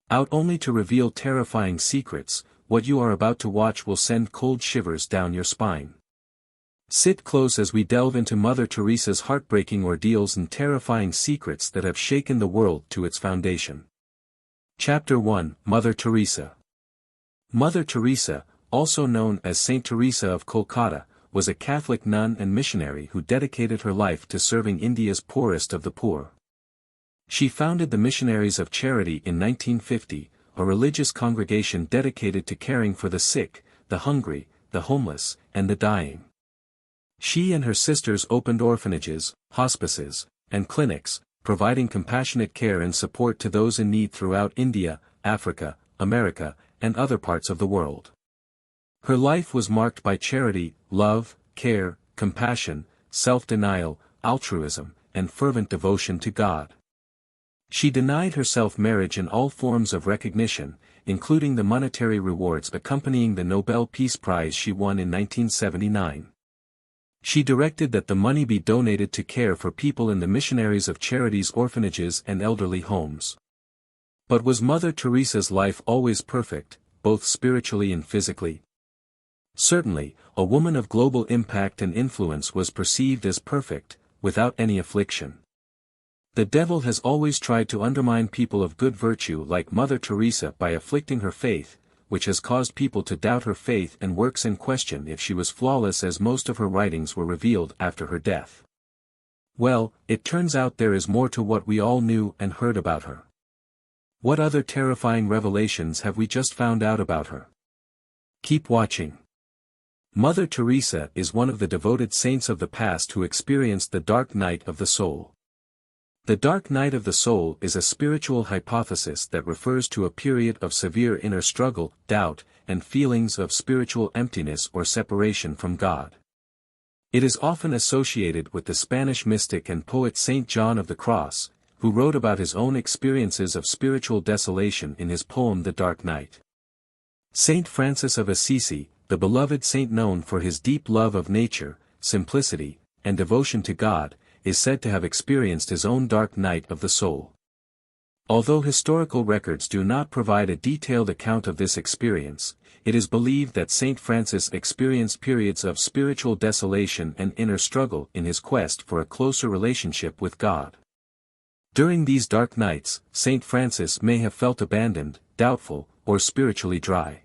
Out only to reveal terrifying secrets, what you are about to watch will send cold shivers down your spine. Sit close as we delve into Mother Teresa's heartbreaking ordeals and terrifying secrets that have shaken the world to its foundation. Chapter 1: Mother Teresa. Mother Teresa, also known as Saint Teresa of Calcutta, was a Catholic nun and missionary who dedicated her life to serving India's poorest of the poor. She founded the Missionaries of Charity in 1950, a religious congregation dedicated to caring for the sick, the hungry, the homeless, and the dying. She and her sisters opened orphanages, hospices, and clinics, providing compassionate care and support to those in need throughout India, Africa, America, and other parts of the world. Her life was marked by charity, love, care, compassion, self-denial, altruism, and fervent devotion to God. She denied herself marriage and all forms of recognition, including the monetary rewards accompanying the Nobel Peace Prize she won in 1979. She directed that the money be donated to care for people in the Missionaries of Charity's orphanages and elderly homes. But was Mother Teresa's life always perfect, both spiritually and physically? Certainly, a woman of global impact and influence was perceived as perfect, without any affliction. The devil has always tried to undermine people of good virtue like Mother Teresa by afflicting her faith, which has caused people to doubt her faith and works and question if she was flawless, as most of her writings were revealed after her death. Well, it turns out there is more to what we all knew and heard about her. What other terrifying revelations have we just found out about her? Keep watching. Mother Teresa is one of the devoted saints of the past who experienced the dark night of the soul. The dark night of the soul is a spiritual hypothesis that refers to a period of severe inner struggle, doubt, and feelings of spiritual emptiness or separation from God. It is often associated with the Spanish mystic and poet Saint John of the Cross, who wrote about his own experiences of spiritual desolation in his poem The Dark Night. Saint Francis of Assisi, the beloved saint known for his deep love of nature, simplicity, and devotion to God, is said to have experienced his own dark night of the soul. Although historical records do not provide a detailed account of this experience, it is believed that Saint Francis experienced periods of spiritual desolation and inner struggle in his quest for a closer relationship with God. During these dark nights, Saint Francis may have felt abandoned, doubtful, or spiritually dry.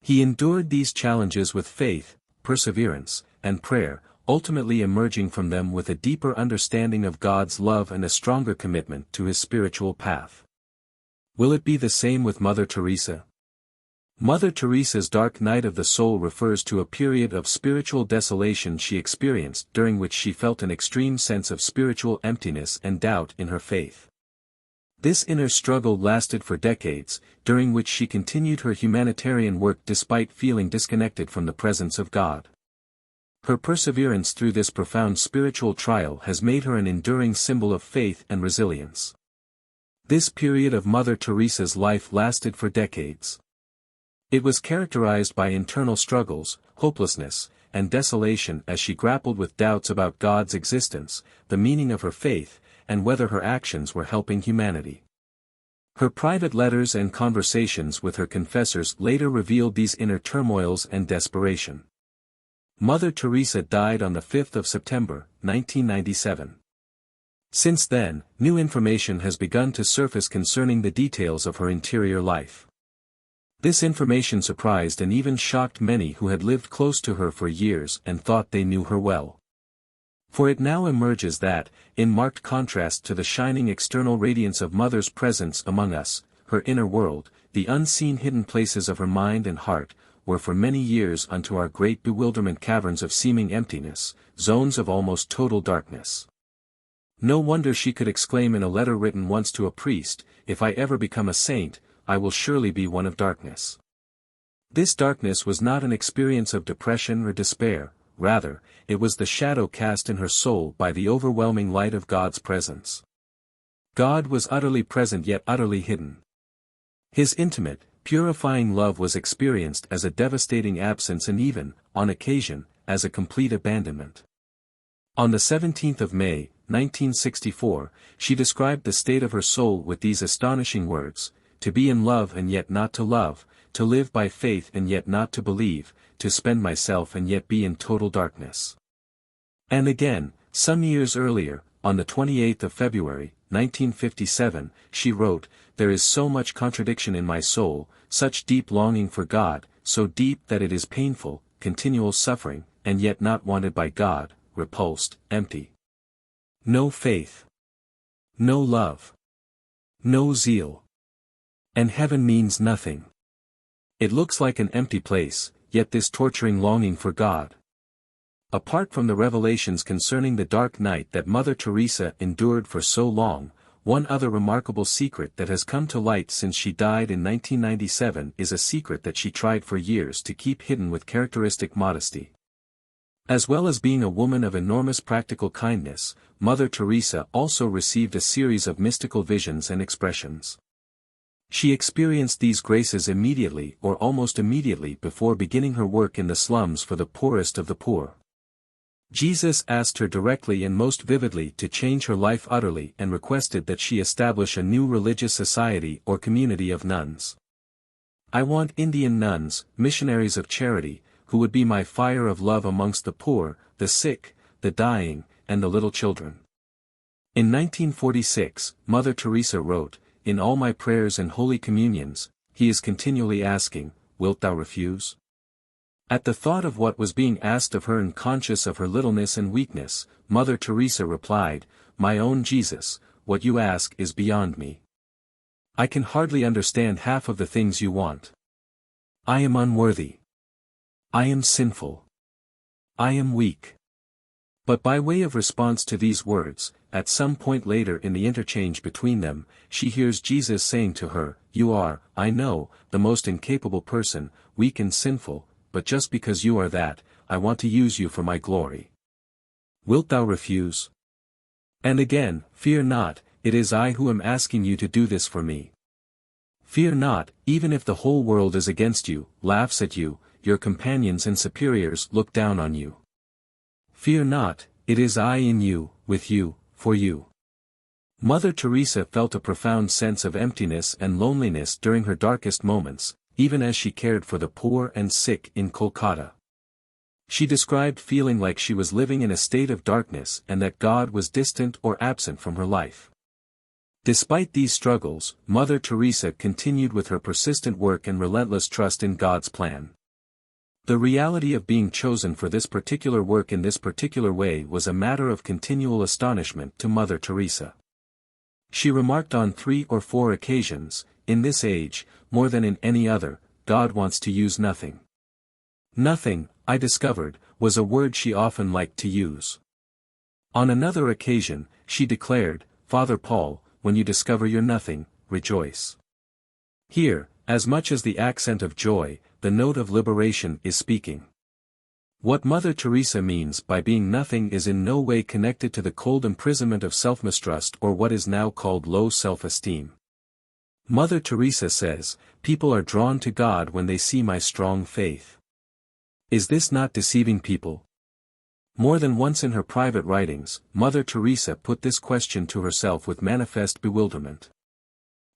He endured these challenges with faith, perseverance, and prayer, ultimately emerging from them with a deeper understanding of God's love and a stronger commitment to his spiritual path. Will it be the same with Mother Teresa? Mother Teresa's dark night of the soul refers to a period of spiritual desolation she experienced during which she felt an extreme sense of spiritual emptiness and doubt in her faith. This inner struggle lasted for decades, during which she continued her humanitarian work despite feeling disconnected from the presence of God. Her perseverance through this profound spiritual trial has made her an enduring symbol of faith and resilience. This period of Mother Teresa's life lasted for decades. It was characterized by internal struggles, hopelessness, and desolation as she grappled with doubts about God's existence, the meaning of her faith, and whether her actions were helping humanity. Her private letters and conversations with her confessors later revealed these inner turmoils and desperation. Mother Teresa died on the 5th of September, 1997. Since then, new information has begun to surface concerning the details of her interior life. This information surprised and even shocked many who had lived close to her for years and thought they knew her well. For it now emerges that, in marked contrast to the shining external radiance of Mother's presence among us, her inner world, the unseen hidden places of her mind and heart, were for many years unto our great bewilderment caverns of seeming emptiness, zones of almost total darkness. No wonder she could exclaim in a letter written once to a priest, "If I ever become a saint, I will surely be one of darkness." This darkness was not an experience of depression or despair, rather, it was the shadow cast in her soul by the overwhelming light of God's presence. God was utterly present yet utterly hidden. His intimate, purifying love was experienced as a devastating absence and even, on occasion, as a complete abandonment. On the 17th of May, 1964, she described the state of her soul with these astonishing words: to be in love and yet not to love, to live by faith and yet not to believe, to spend myself and yet be in total darkness. And again, some years earlier, on the 28th of February, 1957, she wrote, "There is so much contradiction in my soul, such deep longing for God, so deep that it is painful, continual suffering, and yet not wanted by God, repulsed, empty. No faith. No love. No zeal. And heaven means nothing. It looks like an empty place, yet this torturing longing for God." Apart from the revelations concerning the dark night that Mother Teresa endured for so long, one other remarkable secret that has come to light since she died in 1997 is a secret that she tried for years to keep hidden with characteristic modesty. As well as being a woman of enormous practical kindness, Mother Teresa also received a series of mystical visions and expressions. She experienced these graces immediately or almost immediately before beginning her work in the slums for the poorest of the poor. Jesus asked her directly and most vividly to change her life utterly and requested that she establish a new religious society or community of nuns. "I want Indian nuns, missionaries of charity, who would be my fire of love amongst the poor, the sick, the dying, and the little children." In 1946, Mother Teresa wrote, "In all my prayers and holy communions, he is continually asking, 'Wilt thou refuse?'" At the thought of what was being asked of her and conscious of her littleness and weakness, Mother Teresa replied, "My own Jesus, what you ask is beyond me. I can hardly understand half of the things you want. I am unworthy. I am sinful. I am weak." But by way of response to these words, at some point later in the interchange between them, she hears Jesus saying to her, "You are, I know, the most incapable person, weak and sinful, but just because you are that, I want to use you for my glory. Wilt thou refuse?" And again, "Fear not, it is I who am asking you to do this for me. Fear not, even if the whole world is against you, laughs at you, your companions and superiors look down on you. Fear not, it is I in you, with you, for you." Mother Teresa felt a profound sense of emptiness and loneliness during her darkest moments, even as she cared for the poor and sick in Kolkata. She described feeling like she was living in a state of darkness and that God was distant or absent from her life. Despite these struggles, Mother Teresa continued with her persistent work and relentless trust in God's plan. The reality of being chosen for this particular work in this particular way was a matter of continual astonishment to Mother Teresa. She remarked on 3 or 4 occasions, "In this age, more than in any other, God wants to use nothing." Nothing, I discovered, was a word she often liked to use. On another occasion, she declared, "Father Paul, when you discover your nothing, rejoice." Here, as much as the accent of joy, the note of liberation is speaking. What Mother Teresa means by being nothing is in no way connected to the cold imprisonment of self-mistrust or what is now called low self-esteem. Mother Teresa says, "People are drawn to God when they see my strong faith." Is this not deceiving people? More than once in her private writings, Mother Teresa put this question to herself with manifest bewilderment.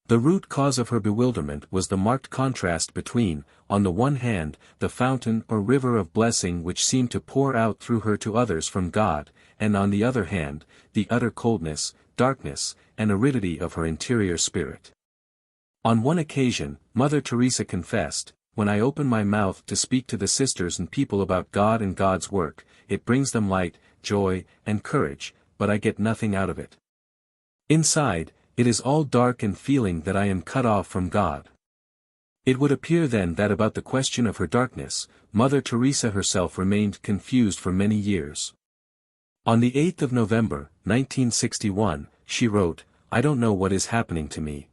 The root cause of her bewilderment was the marked contrast between, on the one hand, the fountain or river of blessing which seemed to pour out through her to others from God, and on the other hand, the utter coldness, darkness, and aridity of her interior spirit. On one occasion, Mother Teresa confessed, "When I open my mouth to speak to the sisters and people about God and God's work, it brings them light, joy, and courage, but I get nothing out of it. Inside, it is all dark and feeling that I am cut off from God." It would appear then that about the question of her darkness, Mother Teresa herself remained confused for many years. On the 8th of November, 1961, she wrote, "I don't know what is happening to me."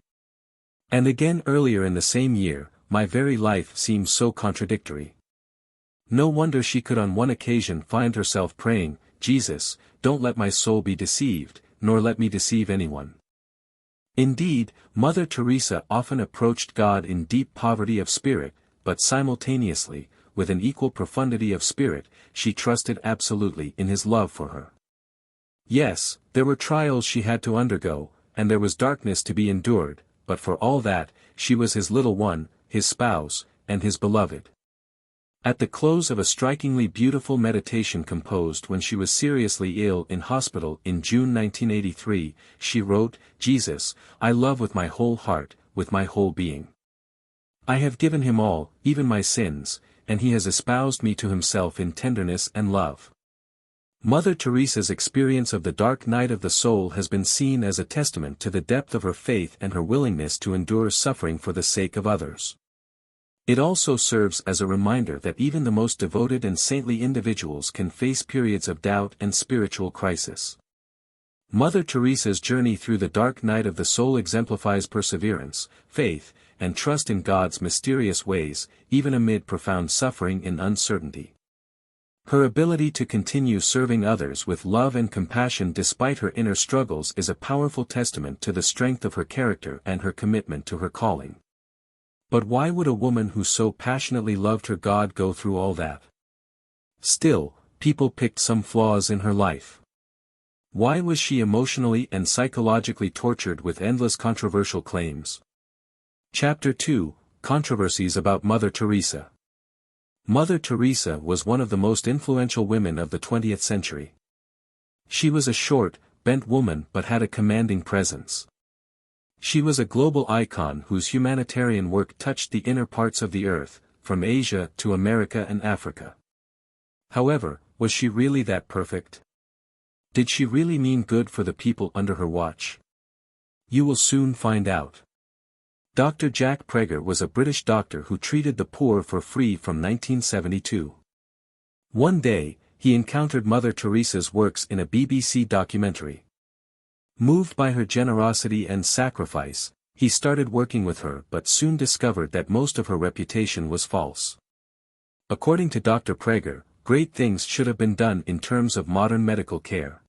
And again earlier in the same year, "My very life seems so contradictory." No wonder she could on one occasion find herself praying, "Jesus, don't let my soul be deceived, nor let me deceive anyone." Indeed, Mother Teresa often approached God in deep poverty of spirit, but simultaneously, with an equal profundity of spirit, she trusted absolutely in His love for her. Yes, there were trials she had to undergo, and there was darkness to be endured, but for all that, she was his little one, his spouse, and his beloved. At the close of a strikingly beautiful meditation composed when she was seriously ill in hospital in June 1983, she wrote, "Jesus, I love with my whole heart, with my whole being. I have given him all, even my sins, and he has espoused me to himself in tenderness and love." Mother Teresa's experience of the dark night of the soul has been seen as a testament to the depth of her faith and her willingness to endure suffering for the sake of others. It also serves as a reminder that even the most devoted and saintly individuals can face periods of doubt and spiritual crisis. Mother Teresa's journey through the dark night of the soul exemplifies perseverance, faith, and trust in God's mysterious ways, even amid profound suffering and uncertainty. Her ability to continue serving others with love and compassion despite her inner struggles is a powerful testament to the strength of her character and her commitment to her calling. But why would a woman who so passionately loved her God go through all that? Still, people picked some flaws in her life. Why was she emotionally and psychologically tortured with endless controversial claims? Chapter 2, Controversies about Mother Teresa. Mother Teresa was one of the most influential women of the 20th century. She was a short, bent woman but had a commanding presence. She was a global icon whose humanitarian work touched the inner parts of the earth, from Asia to America and Africa. However, was she really that perfect? Did she really mean good for the people under her watch? You will soon find out. Dr. Jack Prager was a British doctor who treated the poor for free from 1972. One day, he encountered Mother Teresa's works in a BBC documentary. Moved by her generosity and sacrifice, he started working with her but soon discovered that most of her reputation was false. According to Dr. Prager, great things should have been done in terms of modern medical care.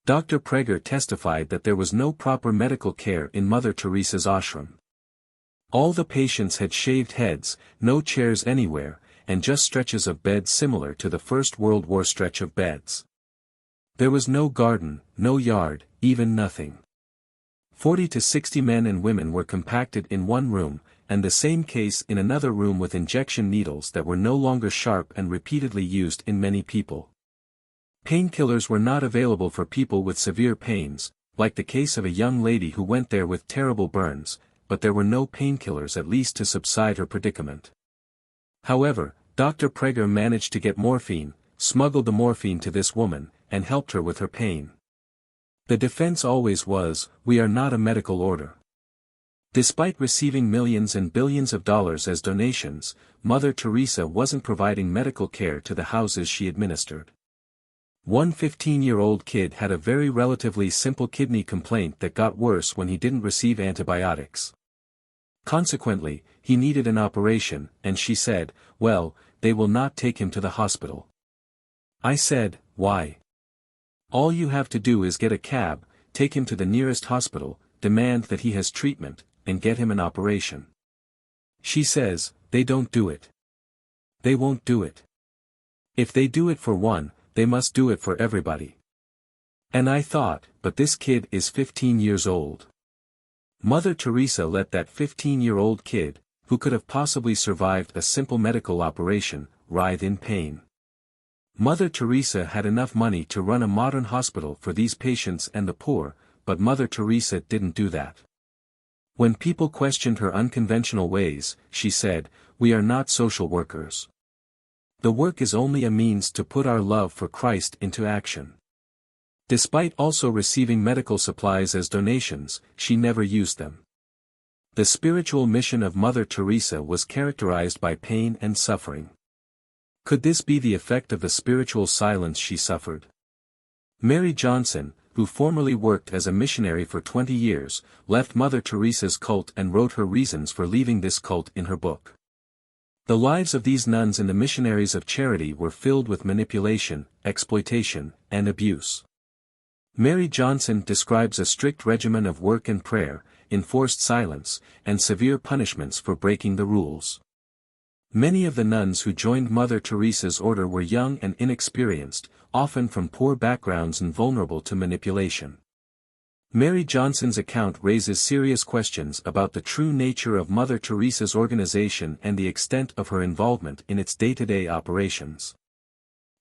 Dr. Prager testified that there was no proper medical care in Mother Teresa's ashram. All the patients had shaved heads, no chairs anywhere, and just stretches of beds similar to the First World War stretch of beds. There was no garden, no yard, even nothing. 40 to 60 men and women were compacted in one room, and the same case in another room with injection needles that were no longer sharp and repeatedly used in many people. Painkillers were not available for people with severe pains, like the case of a young lady who went there with terrible burns, but there were no painkillers at least to subside her predicament. However, Dr. Prager managed to get morphine, smuggled the morphine to this woman, and helped her with her pain. The defense always was, "We are not a medical order." Despite receiving millions and billions of dollars as donations, Mother Teresa wasn't providing medical care to the houses she administered. One 15-year-old kid had a very relatively simple kidney complaint that got worse when he didn't receive antibiotics. Consequently, he needed an operation, and she said, "Well, they will not take him to the hospital." I said, "Why? All you have to do is get a cab, take him to the nearest hospital, demand that he has treatment, and get him an operation." She says, "They don't do it. They won't do it. If they do it for one, they must do it for everybody." And I thought, but this kid is 15 years old. Mother Teresa let that 15-year-old kid, who could have possibly survived a simple medical operation, writhe in pain. Mother Teresa had enough money to run a modern hospital for these patients and the poor, but Mother Teresa didn't do that. When people questioned her unconventional ways, she said, "We are not social workers. The work is only a means to put our love for Christ into action." Despite also receiving medical supplies as donations, she never used them. The spiritual mission of Mother Teresa was characterized by pain and suffering. Could this be the effect of the spiritual silence she suffered? Mary Johnson, who formerly worked as a missionary for 20 years, left Mother Teresa's cult and wrote her reasons for leaving this cult in her book. The lives of these nuns and the missionaries of charity were filled with manipulation, exploitation, and abuse. Mary Johnson describes a strict regimen of work and prayer, enforced silence, and severe punishments for breaking the rules. Many of the nuns who joined Mother Teresa's order were young and inexperienced, often from poor backgrounds and vulnerable to manipulation. Mary Johnson's account raises serious questions about the true nature of Mother Teresa's organization and the extent of her involvement in its day-to-day operations.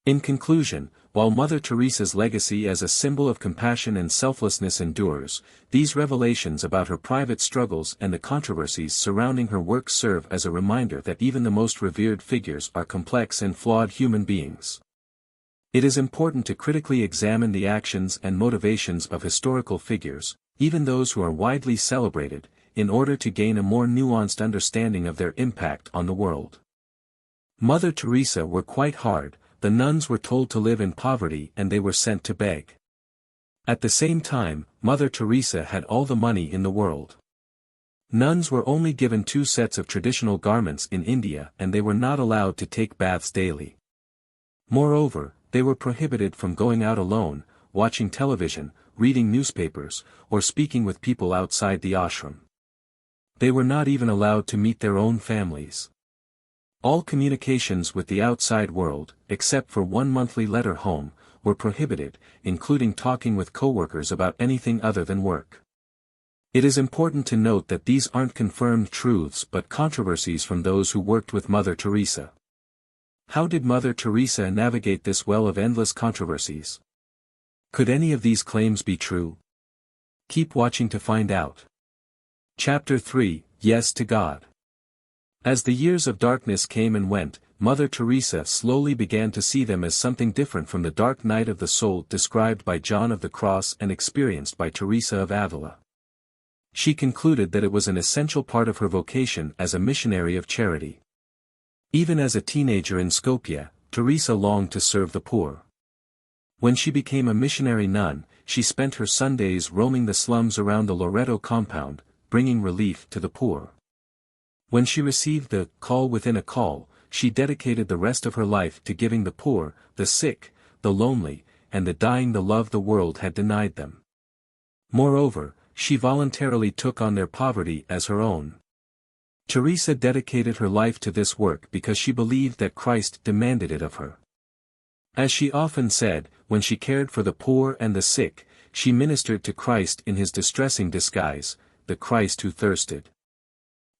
In conclusion, while Mother Teresa's legacy as a symbol of compassion and selflessness endures, these revelations about her private struggles and the controversies surrounding her work serve as a reminder that even the most revered figures are complex and flawed human beings. It is important to critically examine the actions and motivations of historical figures, even those who are widely celebrated, in order to gain a more nuanced understanding of their impact on the world. Mother Teresa were quite hard. The nuns were told to live in poverty and they were sent to beg. At the same time, Mother Teresa had all the money in the world. Nuns were only given 2 sets of traditional garments in India and they were not allowed to take baths daily. Moreover, they were prohibited from going out alone, watching television, reading newspapers, or speaking with people outside the ashram. They were not even allowed to meet their own families. All communications with the outside world, except for one monthly letter home, were prohibited, including talking with coworkers about anything other than work. It is important to note that these aren't confirmed truths but controversies from those who worked with Mother Teresa. How did Mother Teresa navigate this well of endless controversies? Could any of these claims be true? Keep watching to find out. Chapter 3, Yes to God. As the years of darkness came and went, Mother Teresa slowly began to see them as something different from the dark night of the soul described by John of the Cross and experienced by Teresa of Avila. She concluded that it was an essential part of her vocation as a missionary of charity. Even as a teenager in Skopje, Teresa longed to serve the poor. When she became a missionary nun, she spent her Sundays roaming the slums around the Loreto compound, bringing relief to the poor. When she received the call within a call, she dedicated the rest of her life to giving the poor, the sick, the lonely, and the dying the love the world had denied them. Moreover, she voluntarily took on their poverty as her own. Teresa dedicated her life to this work because she believed that Christ demanded it of her. As she often said, when she cared for the poor and the sick, she ministered to Christ in his distressing disguise, the Christ who thirsted.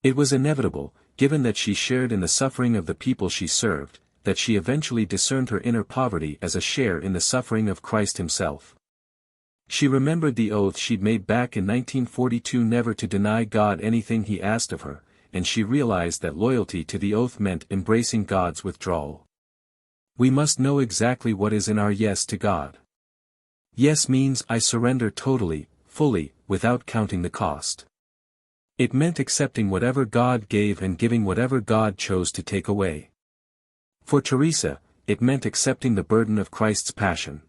It was inevitable, given that she shared in the suffering of the people she served, that she eventually discerned her inner poverty as a share in the suffering of Christ himself. She remembered the oath she'd made back in 1942 never to deny God anything he asked of her, and she realized that loyalty to the oath meant embracing God's withdrawal. We must know exactly what is in our yes to God. Yes means I surrender totally, fully, without counting the cost. It meant accepting whatever God gave and giving whatever God chose to take away. For Teresa, it meant accepting the burden of Christ's passion.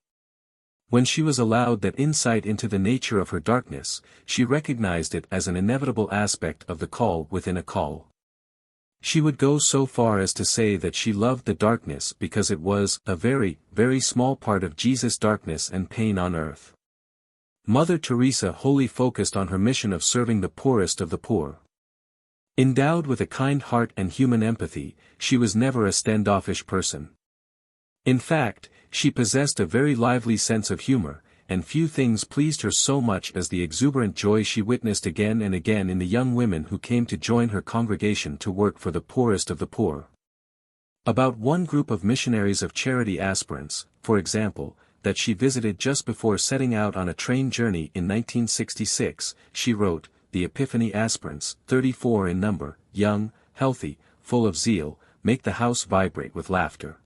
When she was allowed that insight into the nature of her darkness, she recognized it as an inevitable aspect of the call within a call. She would go so far as to say that she loved the darkness because it was a very, very small part of Jesus' darkness and pain on earth. Mother Teresa wholly focused on her mission of serving the poorest of the poor. Endowed with a kind heart and human empathy, she was never a standoffish person. In fact, she possessed a very lively sense of humor, and few things pleased her so much as the exuberant joy she witnessed again and again in the young women who came to join her congregation to work for the poorest of the poor. About one group of missionaries of charity aspirants, for example, that she visited just before setting out on a train journey in 1966, she wrote, "The Epiphany aspirants, 34 in number, young, healthy, full of zeal, make the house vibrate with laughter.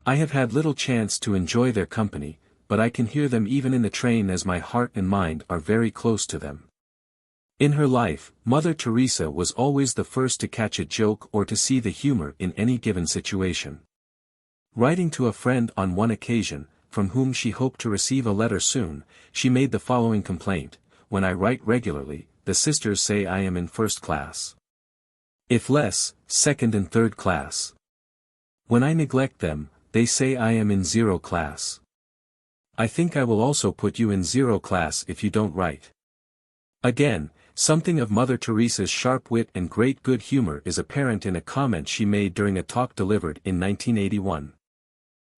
I have had little chance to enjoy their company, but I can hear them even in the train as my heart and mind are very close to them." In her life, Mother Teresa was always the first to catch a joke or to see the humor in any given situation. Writing to a friend on one occasion, from whom she hoped to receive a letter soon, she made the following complaint: "When I write regularly, the sisters say I am in first class. If less, second and third class. When I neglect them, they say I am in zero class. I think I will also put you in zero class if you don't write." Again, something of Mother Teresa's sharp wit and great good humor is apparent in a comment she made during a talk delivered in 1981.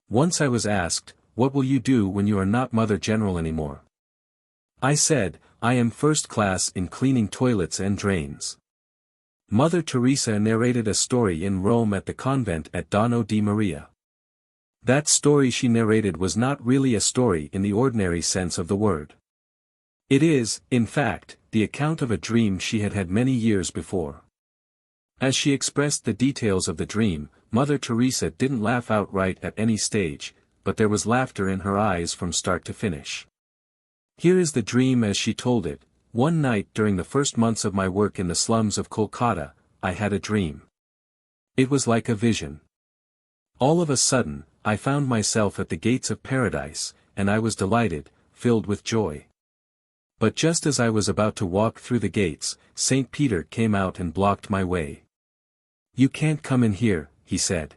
"Once I was asked, 'What will you do when you are not Mother General anymore?' I said, I am first class in cleaning toilets and drains. Mother Teresa narrated a story in Rome at the convent at Dono di Maria. That story she narrated was not really a story in the ordinary sense of the word. It is, in fact, the account of a dream she had had many years before. As she expressed the details of the dream, Mother Teresa didn't laugh outright at any stage, but there was laughter in her eyes from start to finish. Here is the dream as she told it. One night during the first months of my work in the slums of Kolkata, I had a dream. It was like a vision. All of a sudden, I found myself at the gates of paradise, and I was delighted, filled with joy. But just as I was about to walk through the gates, Saint Peter came out and blocked my way. You can't come in here, he said.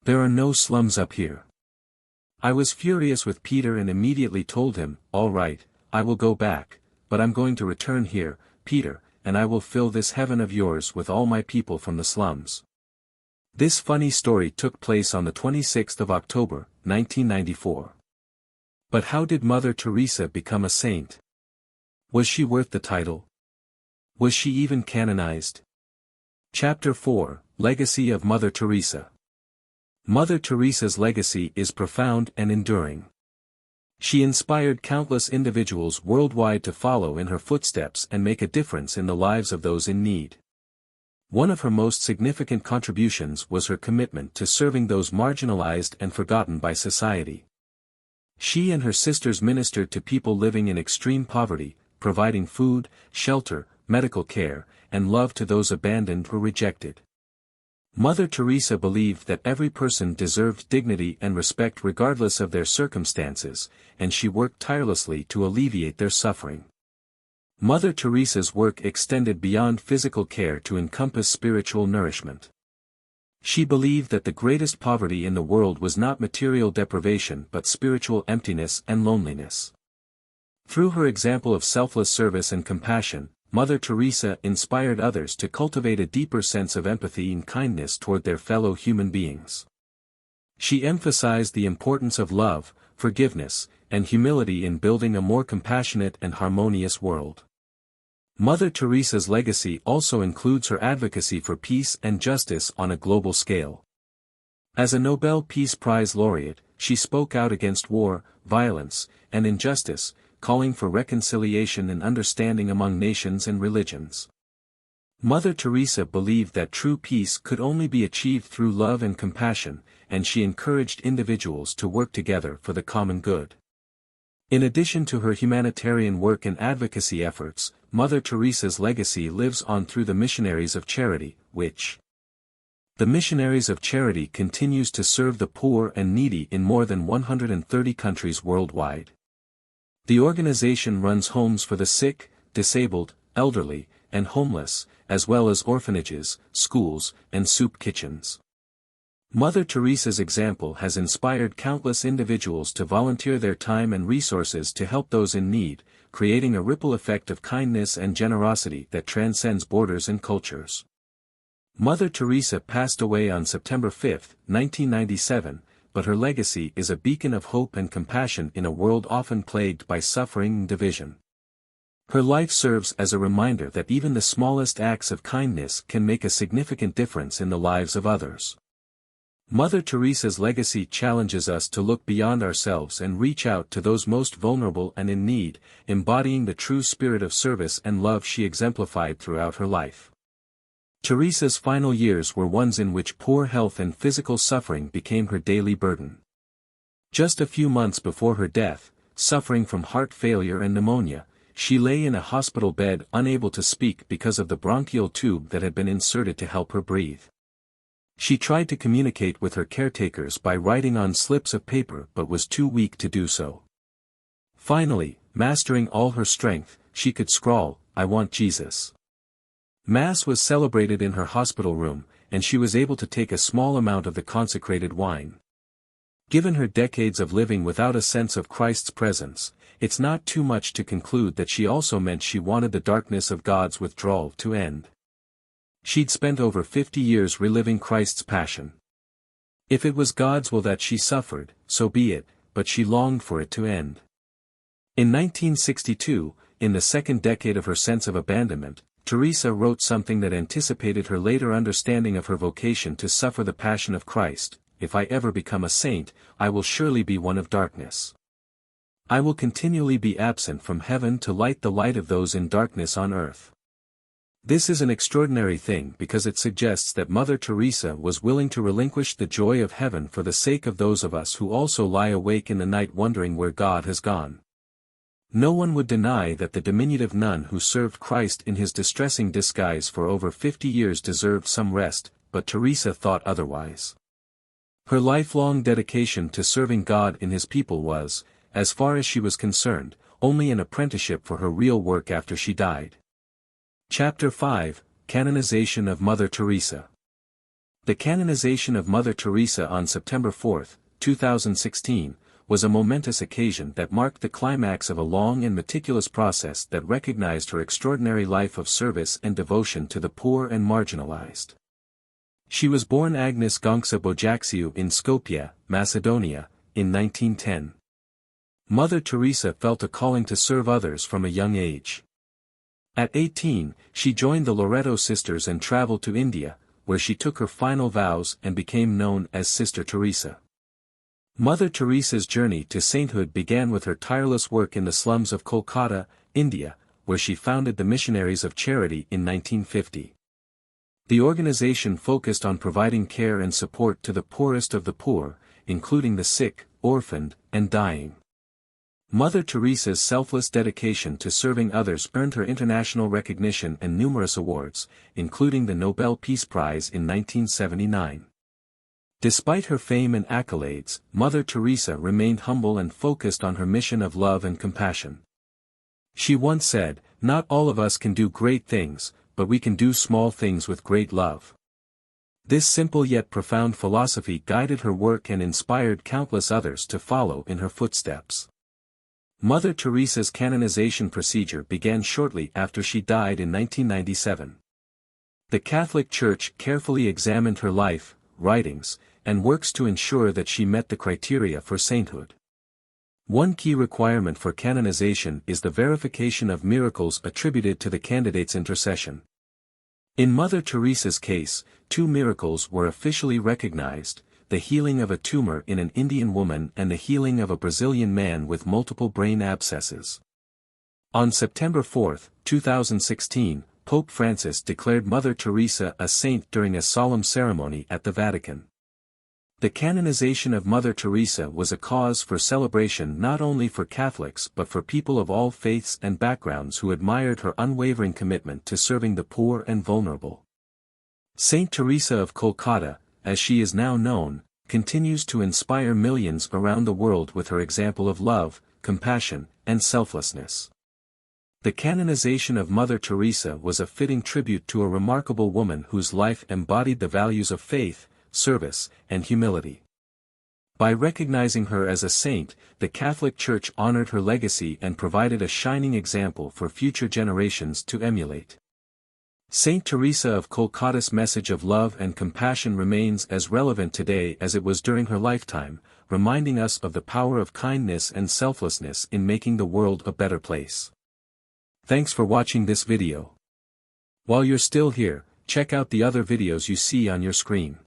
There are no slums up here. I was furious with Peter and immediately told him, all right, I will go back, but I'm going to return here, Peter, and I will fill this heaven of yours with all my people from the slums. This funny story took place on the 26th of October, 1994. But how did Mother Teresa become a saint? Was she worth the title? Was she even canonized? Chapter 4, Legacy of Mother Teresa. Mother Teresa's legacy is profound and enduring. She inspired countless individuals worldwide to follow in her footsteps and make a difference in the lives of those in need. One of her most significant contributions was her commitment to serving those marginalized and forgotten by society. She and her sisters ministered to people living in extreme poverty, providing food, shelter, medical care, and love to those abandoned or rejected. Mother Teresa believed that every person deserved dignity and respect regardless of their circumstances, and she worked tirelessly to alleviate their suffering. Mother Teresa's work extended beyond physical care to encompass spiritual nourishment. She believed that the greatest poverty in the world was not material deprivation but spiritual emptiness and loneliness. Through her example of selfless service and compassion, Mother Teresa inspired others to cultivate a deeper sense of empathy and kindness toward their fellow human beings. She emphasized the importance of love, forgiveness, and humility in building a more compassionate and harmonious world. Mother Teresa's legacy also includes her advocacy for peace and justice on a global scale. As a Nobel Peace Prize laureate, she spoke out against war, violence, and injustice, calling for reconciliation and understanding among nations and religions. Mother Teresa believed that true peace could only be achieved through love and compassion, and she encouraged individuals to work together for the common good. In addition to her humanitarian work and advocacy efforts, Mother Teresa's legacy lives on through the Missionaries of Charity, which the Missionaries of Charity continues to serve the poor and needy in more than 130 countries worldwide. The organization runs homes for the sick, disabled, elderly, and homeless, as well as orphanages, schools, and soup kitchens. Mother Teresa's example has inspired countless individuals to volunteer their time and resources to help those in need, creating a ripple effect of kindness and generosity that transcends borders and cultures. Mother Teresa passed away on September 5, 1997, but her legacy is a beacon of hope and compassion in a world often plagued by suffering and division. Her life serves as a reminder that even the smallest acts of kindness can make a significant difference in the lives of others. Mother Teresa's legacy challenges us to look beyond ourselves and reach out to those most vulnerable and in need, embodying the true spirit of service and love she exemplified throughout her life. Teresa's final years were ones in which poor health and physical suffering became her daily burden. Just a few months before her death, suffering from heart failure and pneumonia, she lay in a hospital bed unable to speak because of the bronchial tube that had been inserted to help her breathe. She tried to communicate with her caretakers by writing on slips of paper but was too weak to do so. Finally, mastering all her strength, she could scrawl, "I want Jesus." Mass was celebrated in her hospital room, and she was able to take a small amount of the consecrated wine. Given her decades of living without a sense of Christ's presence, it's not too much to conclude that she also meant she wanted the darkness of God's withdrawal to end. She'd spent over 50 years reliving Christ's passion. If it was God's will that she suffered, so be it, but she longed for it to end. In 1962, in the second decade of her sense of abandonment, Teresa wrote something that anticipated her later understanding of her vocation to suffer the passion of Christ. If I ever become a saint, I will surely be one of darkness. I will continually be absent from heaven to light the light of those in darkness on earth. This is an extraordinary thing because it suggests that Mother Teresa was willing to relinquish the joy of heaven for the sake of those of us who also lie awake in the night wondering where God has gone. No one would deny that the diminutive nun who served Christ in his distressing disguise for over 50 years deserved some rest, but Teresa thought otherwise. Her lifelong dedication to serving God in his people was, as far as she was concerned, only an apprenticeship for her real work after she died. Chapter 5, Canonization of Mother Teresa. The canonization of Mother Teresa on September 4, 2016, was a momentous occasion that marked the climax of a long and meticulous process that recognized her extraordinary life of service and devotion to the poor and marginalized. She was born Agnes Gonksa Bojaxiou in Skopje, Macedonia, in 1910. Mother Teresa felt a calling to serve others from a young age. At 18, she joined the Loreto Sisters and traveled to India, where she took her final vows and became known as Sister Teresa. Mother Teresa's journey to sainthood began with her tireless work in the slums of Kolkata, India, where she founded the Missionaries of Charity in 1950. The organization focused on providing care and support to the poorest of the poor, including the sick, orphaned, and dying. Mother Teresa's selfless dedication to serving others earned her international recognition and numerous awards, including the Nobel Peace Prize in 1979. Despite her fame and accolades, Mother Teresa remained humble and focused on her mission of love and compassion. She once said, "Not all of us can do great things, but we can do small things with great love." This simple yet profound philosophy guided her work and inspired countless others to follow in her footsteps. Mother Teresa's canonization procedure began shortly after she died in 1997. The Catholic Church carefully examined her life, writings, and works to ensure that she met the criteria for sainthood. One key requirement for canonization is the verification of miracles attributed to the candidate's intercession. In Mother Teresa's case, 2 miracles were officially recognized: the healing of a tumor in an Indian woman and the healing of a Brazilian man with multiple brain abscesses. On September 4, 2016, Pope Francis declared Mother Teresa a saint during a solemn ceremony at the Vatican. The canonization of Mother Teresa was a cause for celebration not only for Catholics but for people of all faiths and backgrounds who admired her unwavering commitment to serving the poor and vulnerable. Saint Teresa of Kolkata, as she is now known, continues to inspire millions around the world with her example of love, compassion, and selflessness. The canonization of Mother Teresa was a fitting tribute to a remarkable woman whose life embodied the values of faith, service, and humility. By recognizing her as a saint, the Catholic Church honored her legacy and provided a shining example for future generations to emulate. Saint Teresa of Kolkata's message of love and compassion remains as relevant today as it was during her lifetime, reminding us of the power of kindness and selflessness in making the world a better place. Thanks for watching this video. While you're still here, check out the other videos you see on your screen.